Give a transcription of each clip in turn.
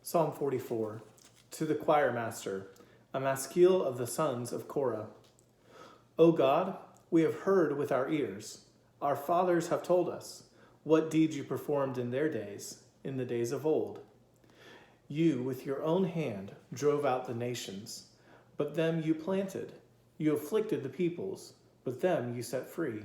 Psalm 44, to the choir master, a maskil of the sons of Korah. O God, we have heard with our ears. Our fathers have told us what deeds you performed in their days, in the days of old. You, with your own hand, drove out the nations, but them you planted. You afflicted the peoples, but them you set free.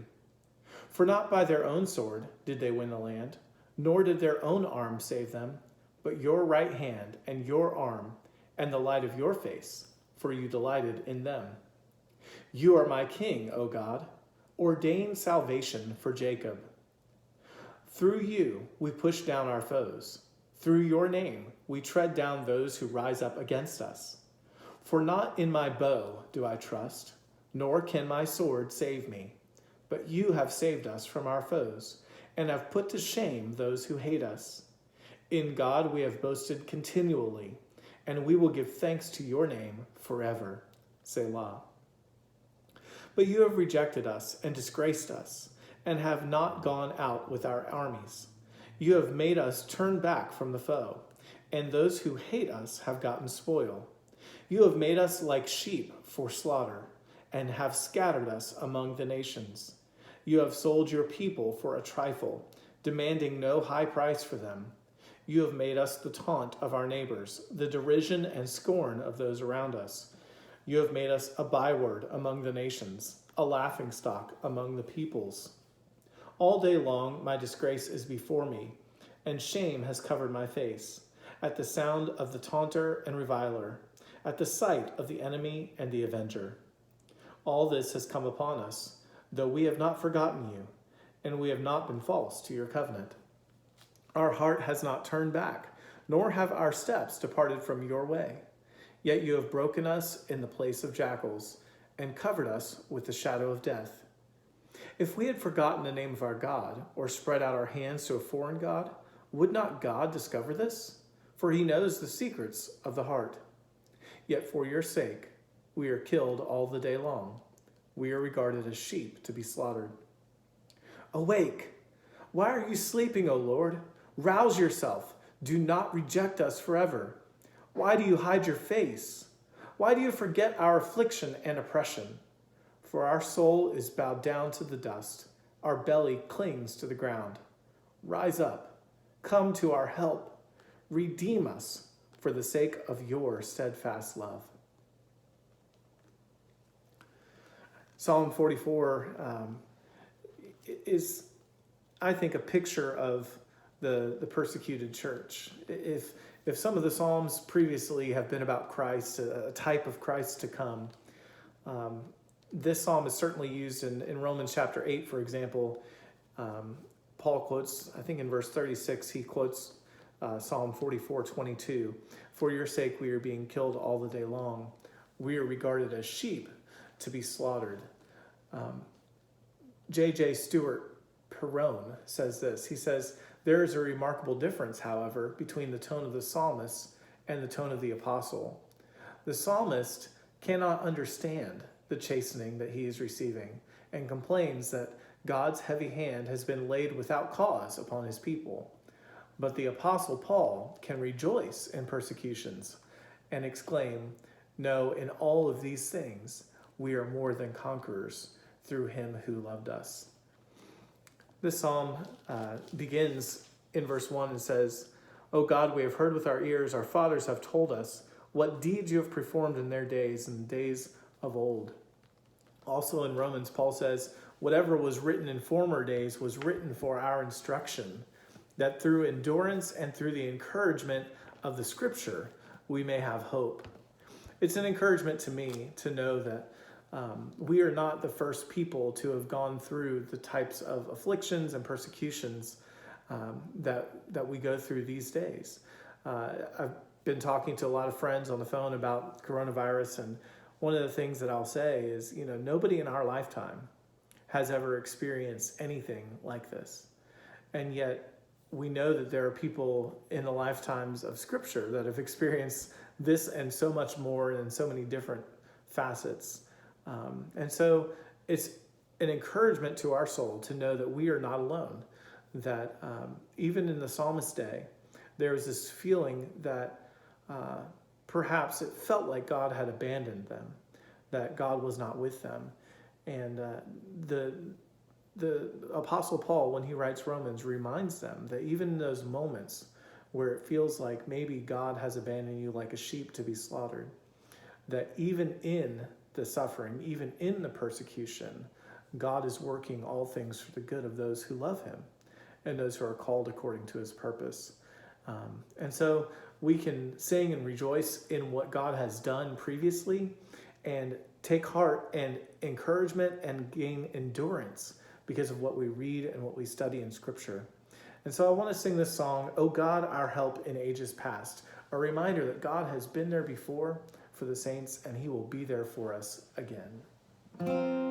For not by their own sword did they win the land, nor did their own arm save them, but your right hand and your arm and the light of your face, for you delighted in them. You are my king, O God. Ordain salvation for Jacob. Through you we push down our foes. Through your name we tread down those who rise up against us. For not in my bow do I trust, nor can my sword save me. But you have saved us from our foes, and have put to shame those who hate us. In God we have boasted continually, and we will give thanks to your name forever. Selah. But you have rejected us and disgraced us, and have not gone out with our armies. You have made us turn back from the foe, and those who hate us have gotten spoil. You have made us like sheep for slaughter, and have scattered us among the nations. You have sold your people for a trifle, demanding no high price for them. You have made us the taunt of our neighbors, the derision and scorn of those around us. You have made us a byword among the nations, a laughingstock among the peoples. All day long my disgrace is before me, and shame has covered my face, at the sound of the taunter and reviler, at the sight of the enemy and the avenger. All this has come upon us, though we have not forgotten you, and we have not been false to your covenant. Our heart has not turned back, nor have our steps departed from your way. Yet you have broken us in the place of jackals, and covered us with the shadow of death. If we had forgotten the name of our God, or spread out our hands to a foreign god, would not God discover this? For he knows the secrets of the heart. Yet for your sake we are killed all the day long. We are regarded as sheep to be slaughtered. Awake! Why are you sleeping, O Lord? Rouse yourself. Do not reject us forever. Why do you hide your face? Why do you forget our affliction and oppression? For our soul is bowed down to the dust. Our belly clings to the ground. Rise up. Come to our help. Redeem us for the sake of your steadfast love. Psalm 44 is, I think, a picture of the persecuted church. If some of the Psalms previously have been about Christ, a type of Christ to come, this psalm is certainly used in Romans chapter 8, for example. Paul quotes, I think in verse 36, he quotes Psalm 44:22. For your sake we are being killed all the day long. We are regarded as sheep to be slaughtered. J.J. Stewart Perone says this. He says, there is a remarkable difference, however, between the tone of the psalmist and the tone of the apostle. The psalmist cannot understand the chastening that he is receiving and complains that God's heavy hand has been laid without cause upon his people. But the apostle Paul can rejoice in persecutions and exclaim, no, in all of these things, we are more than conquerors through him who loved us. This psalm begins in verse 1 and says, O God, we have heard with our ears, our fathers have told us what deeds you have performed in their days, in the days of old. Also in Romans, Paul says, whatever was written in former days was written for our instruction, that through endurance and through the encouragement of the scripture, we may have hope. It's an encouragement to me to know that we are not the first people to have gone through the types of afflictions and persecutions that we go through these days. I've been talking to a lot of friends on the phone about coronavirus, and one of the things that I'll say is, nobody in our lifetime has ever experienced anything like this. And yet we know that there are people in the lifetimes of Scripture that have experienced this and so much more in so many different facets. And so it's an encouragement to our soul to know that we are not alone, that even in the psalmist's day, there was this feeling that perhaps it felt like God had abandoned them, that God was not with them. And the Apostle Paul, when he writes Romans, reminds them that even in those moments where it feels like maybe God has abandoned you like a sheep to be slaughtered, that even in the suffering, even in the persecution, God is working all things for the good of those who love him and those who are called according to his purpose. And so we can sing and rejoice in what God has done previously and take heart and encouragement and gain endurance because of what we read and what we study in Scripture. And so I want to sing this song, "O God, our help in ages past," a reminder that God has been there before for the saints and he will be there for us again.